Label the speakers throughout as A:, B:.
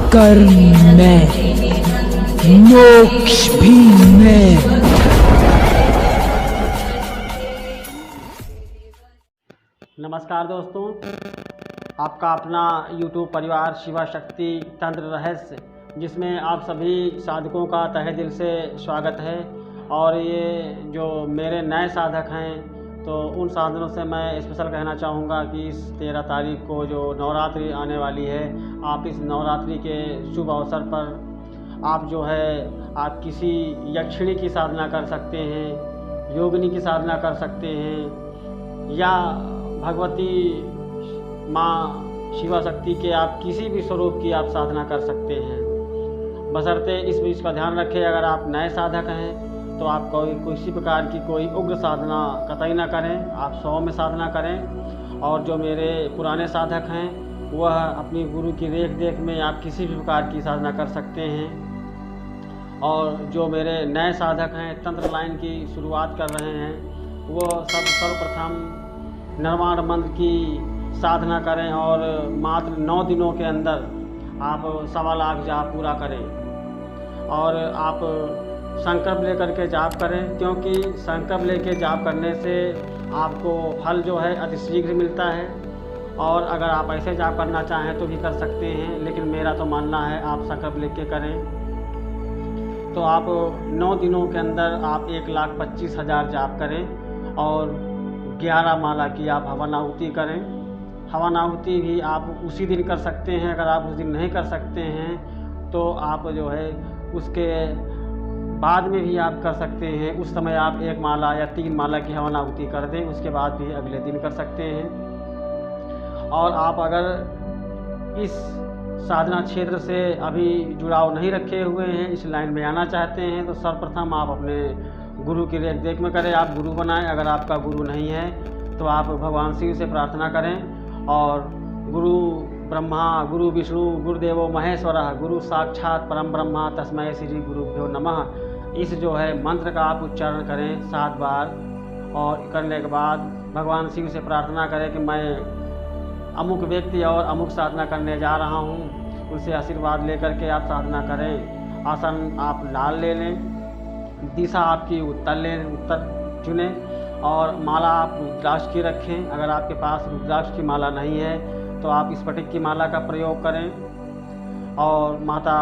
A: कर्म में, मोक्ष भी में।
B: नमस्कार दोस्तों, आपका अपना YouTube परिवार शिवा शक्ति तंत्र रहस्य, जिसमें आप सभी साधकों का तहे दिल से स्वागत है। और ये जो मेरे नए साधक हैं, तो उन साधनों से मैं स्पेशल कहना चाहूँगा कि इस 13 तारीख को जो नवरात्रि आने वाली है, आप इस नवरात्रि के शुभ अवसर पर आप जो है आप किसी यक्षिणी की साधना कर सकते हैं, योगिनी की साधना कर सकते हैं, या भगवती माँ शिवा शक्ति के आप किसी भी स्वरूप की आप साधना कर सकते हैं। बशर्ते इस चीज़ का ध्यान रखें, अगर आप नए साधक हैं तो आप किसी प्रकार की कोई उग्र साधना कतई ना करें, आप 100 में साधना करें। और जो मेरे पुराने साधक हैं वह अपनी गुरु की रेख देख में आप किसी भी प्रकार की साधना कर सकते हैं। और जो मेरे नए साधक हैं, तंत्र लाइन की शुरुआत कर रहे हैं, वो सर्वप्रथम निर्वाण मंत्र की साधना करें और मात्र 9 दिनों के अंदर आप 1.25 लाख जाप पूरा करें। और आप संकल्प लेकर के जाप करें, क्योंकि संकल्प लेके जाप करने से आपको फल जो है अतिशीघ्र मिलता है। और अगर आप ऐसे जाप करना चाहें तो भी कर सकते हैं, लेकिन मेरा तो मानना है आप संकल्प लेके करें। तो आप 9 दिनों के अंदर आप 1,25,000 जाप करें और 11 माला की आप हवन आहुति करें। हवन आहुति भी आप उसी दिन कर सकते हैं। अगर आप उस दिन नहीं कर सकते हैं तो आप जो है उसके बाद में भी आप कर सकते हैं। उस समय आप 1 माला या 3 माला की हवन आहुति कर दें, उसके बाद भी अगले दिन कर सकते हैं। और आप अगर इस साधना क्षेत्र से अभी जुड़ाव नहीं रखे हुए हैं, इस लाइन में आना चाहते हैं, तो सर्वप्रथम आप अपने गुरु की रेख देख में करें, आप गुरु बनाएं। अगर आपका गुरु नहीं है तो आप भगवान शिव से प्रार्थना करें। और गुरु ब्रह्मा गुरु विष्णु गुरुदेवो महेश्वरः गुरु साक्षात परम ब्रह्मा तस्मै श्री गुरुभ्यो नमः, इस जो है मंत्र का आप उच्चारण करें 7 बार। और करने के बाद भगवान शिव से प्रार्थना करें कि मैं अमुक व्यक्ति और अमुक साधना करने जा रहा हूँ, उनसे आशीर्वाद लेकर के आप साधना करें। आसन आप लाल ले लें, दिशा आपकी उत्तर चुनें, और माला आप रुद्राक्ष की रखें। अगर आपके पास रुद्राक्ष की माला नहीं है तो आप स्फटिक की माला का प्रयोग करें। और माता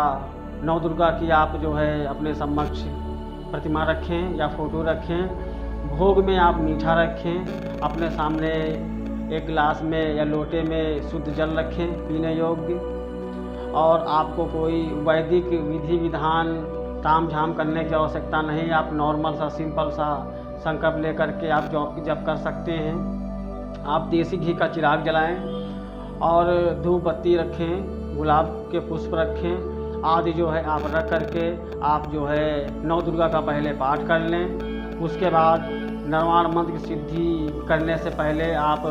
B: नौ दुर्गा की आप जो है अपने समक्ष प्रतिमा रखें या फ़ोटो रखें। भोग में आप मीठा रखें, अपने सामने एक गिलास में या लोटे में शुद्ध जल रखें पीने योग्य। और आपको कोई वैदिक विधि विधान ताम झाम करने की आवश्यकता नहीं, आप नॉर्मल सा सिंपल सा संकल्प लेकर के आप जप कर सकते हैं। आप देसी घी का चिराग जलाएं और धूप बत्ती रखें, गुलाब के पुष्प रखें आदि जो है आप रख करके आप जो है 9 दुर्गा का पहले पाठ कर लें। उसके बाद निर्वाण मंत्र की सिद्धि करने से पहले आप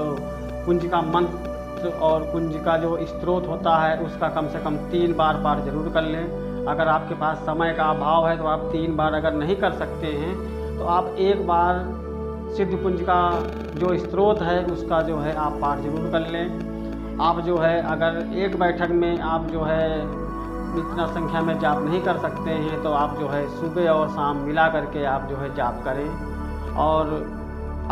B: कुंज का मंत्र और कुंज का जो स्त्रोत होता है उसका कम से कम 3 बार पाठ जरूर कर लें। अगर आपके पास समय का अभाव है तो आप 3 बार अगर नहीं कर सकते हैं तो आप 1 बार सिद्ध कुंज का जो स्त्रोत है उसका जो है आप पाठ जरूर कर लें। आप जो है अगर एक बैठक में आप जो है इतना संख्या में जाप नहीं कर सकते हैं तो आप जो है सुबह और शाम मिला करके आप जो है जाप करें। और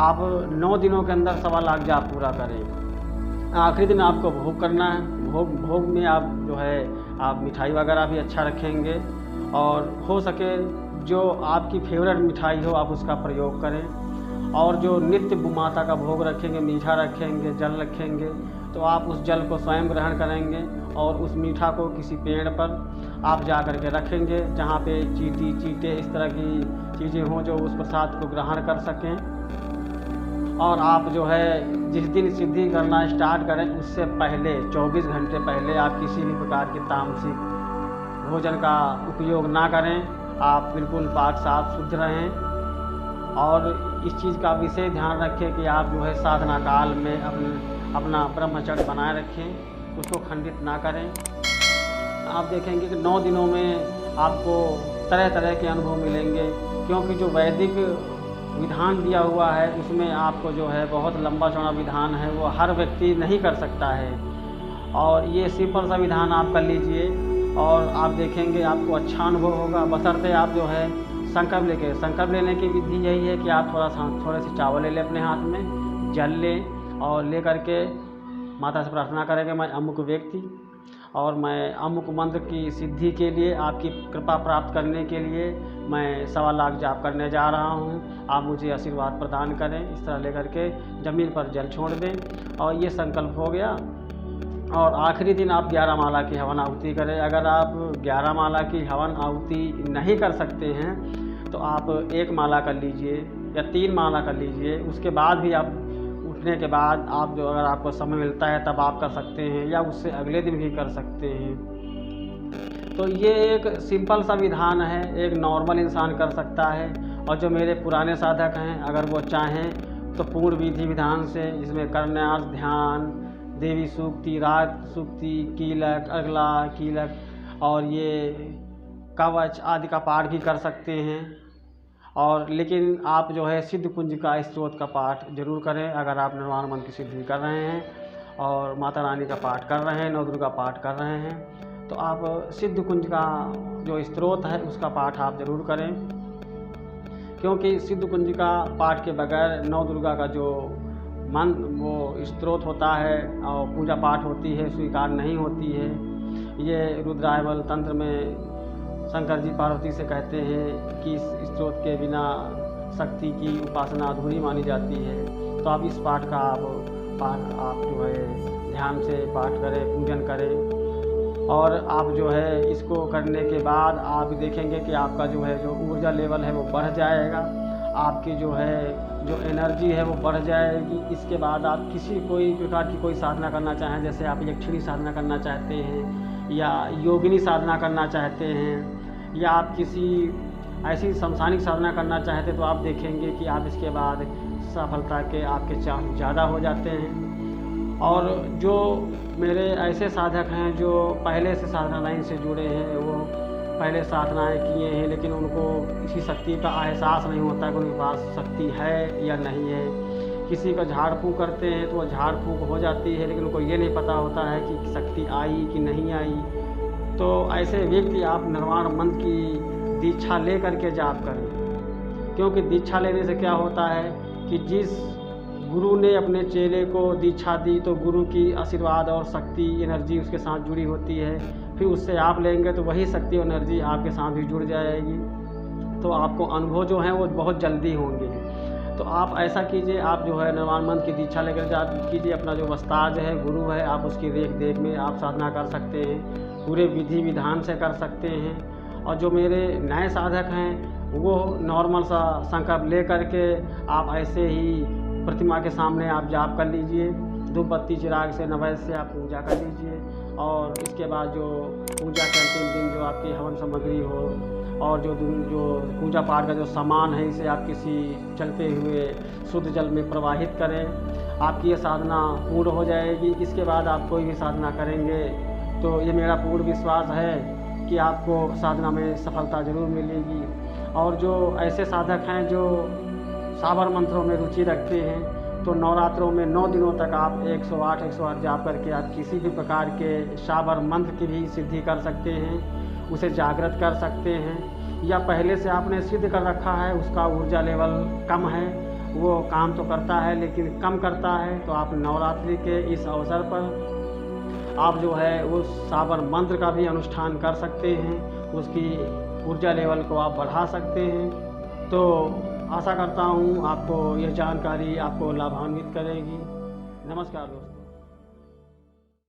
B: आप 9 दिनों के अंदर 1.25 लाख जाप पूरा करें। आखिरी दिन आपको भोग करना है। भोग में आप जो है आप मिठाई वगैरह भी अच्छा रखेंगे, और हो सके जो आपकी फेवरेट मिठाई हो आप उसका प्रयोग करें। और जो नित्य माता का भोग रखेंगे, मीठा रखेंगे, जल रखेंगे, तो आप उस जल को स्वयं ग्रहण करेंगे और उस मीठा को किसी पेड़ पर आप जा कर के रखेंगे जहाँ पे चींटी चींटे इस तरह की चीज़ें हों जो उस प्रसाद को ग्रहण कर सकें। और आप जो है जिस दिन सिद्धि करना स्टार्ट करें उससे पहले 24 घंटे पहले आप किसी भी प्रकार के तामसिक भोजन का उपयोग ना करें। आप बिल्कुल पाक साफ शुद्ध रहें। और इस चीज़ का विशेष ध्यान रखें कि आप जो है साधना काल में अपना ब्रह्मचर्य बनाए रखें, उसको खंडित ना करें। आप देखेंगे कि 9 दिनों में आपको तरह तरह के अनुभव मिलेंगे, क्योंकि जो वैदिक विधान दिया हुआ है उसमें आपको जो है बहुत लंबा चौड़ा विधान है, वो हर व्यक्ति नहीं कर सकता है। और ये सिंपल सा विधान आप कर लीजिए। और आप देखेंगे आपको अच्छा अनुभव होगा। बशर्ते आप जो है संकल्प लेने की विधि यही है कि आप थोड़े से चावल ले लें अपने हाथ में, जल लें और ले करके माता से प्रार्थना करेंगे, मैं अमुक व्यक्ति और मैं अमुक मंत्र की सिद्धि के लिए, आपकी कृपा प्राप्त करने के लिए मैं 1.25 लाख जाप करने जा रहा हूँ, आप मुझे आशीर्वाद प्रदान करें। इस तरह लेकर के ज़मीन पर जल छोड़ दें और ये संकल्प हो गया। और आखिरी दिन आप 11 माला की हवन आहुति करें। अगर आप 11 माला की हवन आहुति नहीं कर सकते हैं तो आप 1 माला कर लीजिए या 3 माला कर लीजिए। उसके बाद भी आप उठने के बाद आप जो अगर आपको समय मिलता है तब आप कर सकते हैं या उससे अगले दिन भी कर सकते हैं। तो ये एक सिंपल सा विधान है, एक नॉर्मल इंसान कर सकता है। और जो मेरे पुराने साधक हैं अगर वो चाहें तो पूर्ण विधि विधान से, जिसमें करण्यार्थ, ध्यान, देवी सूक्ति, राग सूक्ति, कीलक, अगला कीलक और ये कवच आदि का पाठ भी कर सकते हैं। और लेकिन आप जो है सिद्ध कुंज का स्त्रोत का पाठ जरूर करें अगर आप निर्वाण मंत्र की सिद्धि कर रहे हैं और माता रानी का पाठ कर रहे हैं, नौ दुर्गा पाठ कर रहे हैं, तो आप सिद्ध कुंज का जो स्त्रोत है उसका पाठ आप जरूर करें। क्योंकि सिद्ध कुंज का पाठ के बगैर नौ दुर्गा का जो मंत्र वो स्त्रोत होता है और पूजा पाठ होती है स्वीकार नहीं होती है। ये रुद्रायमल तंत्र में शंकर जी पार्वती से कहते हैं कि इस स्त्रोत के बिना शक्ति की उपासना अधूरी मानी जाती है। तो आप इस पाठ का आप जो है ध्यान से पाठ करें, पूजन करें और आप जो है इसको करने के बाद आप देखेंगे कि आपका जो है जो ऊर्जा लेवल है वो बढ़ जाएगा, आपकी जो है जो एनर्जी है वो बढ़ जाएगी। इसके बाद आप कोई प्रकार की कोई साधना करना चाहें, जैसे आप यक्षिणी साधना करना चाहते हैं या योगिनी साधना करना चाहते हैं या आप किसी ऐसी समसानिक साधना करना चाहते तो आप देखेंगे कि आप इसके बाद सफलता के आपके चांस ज़्यादा हो जाते हैं। और जो मेरे ऐसे साधक हैं जो पहले से साधना लाइन से जुड़े हैं, वो पहले साधनाएं किए हैं लेकिन उनको इसी शक्ति का एहसास नहीं होता कि उनके पास शक्ति है या नहीं है। किसी का झाड़ फूँक करते हैं तो वो झाड़ फूँक हो जाती है लेकिन उनको ये नहीं पता होता है कि शक्ति आई कि नहीं आई। तो ऐसे व्यक्ति आप निर्वाण मंत्र की दीक्षा ले करके जाप करें, क्योंकि दीक्षा लेने से क्या होता है कि जिस गुरु ने अपने चेले को दीक्षा दी तो गुरु की आशीर्वाद और शक्ति एनर्जी उसके साथ जुड़ी होती है। फिर उससे आप लेंगे तो वही शक्ति एनर्जी आपके साथ भी जुड़ जाएगी, तो आपको अनुभव जो है वो बहुत जल्दी होंगे। तो आप ऐसा कीजिए, आप जो है निर्वाण मंत्र की दीक्षा लेकर जा कीजिए। अपना जो वस्ताज है, गुरु है, आप उसकी रेख देख में आप साधना कर सकते हैं, पूरे विधि विधान से कर सकते हैं। और जो मेरे नए साधक हैं वो नॉर्मल सा संकल्प ले करके आप ऐसे ही प्रतिमा के सामने आप जाप कर लीजिए, धूप बत्ती चिराग से नवैद्य से आप पूजा कर लीजिए। और इसके बाद जो पूजा के अंतिम दिन जो आपकी हवन सामग्री हो और जो पूजा पाठ का जो सामान है इसे आप किसी चलते हुए शुद्ध जल में प्रवाहित करें, आपकी ये साधना पूर्ण हो जाएगी। इसके बाद आप कोई भी साधना करेंगे तो ये मेरा पूर्ण विश्वास है कि आपको साधना में सफलता ज़रूर मिलेगी। और जो ऐसे साधक हैं जो साबर मंत्रों में रुचि रखते हैं तो नवरात्रों में 9 दिनों तक आप 108 जाप करके आप किसी भी प्रकार के साबर मंत्र की भी सिद्धि कर सकते हैं, उसे जागृत कर सकते हैं। या पहले से आपने सिद्ध कर रखा है, उसका ऊर्जा लेवल कम है, वो काम तो करता है लेकिन कम करता है, तो आप नवरात्रि के इस अवसर पर आप जो है उस साबर मंत्र का भी अनुष्ठान कर सकते हैं, उसकी ऊर्जा लेवल को आप बढ़ा सकते हैं। तो आशा करता हूँ आपको यह जानकारी आपको लाभान्वित करेगी। नमस्कार दोस्तों।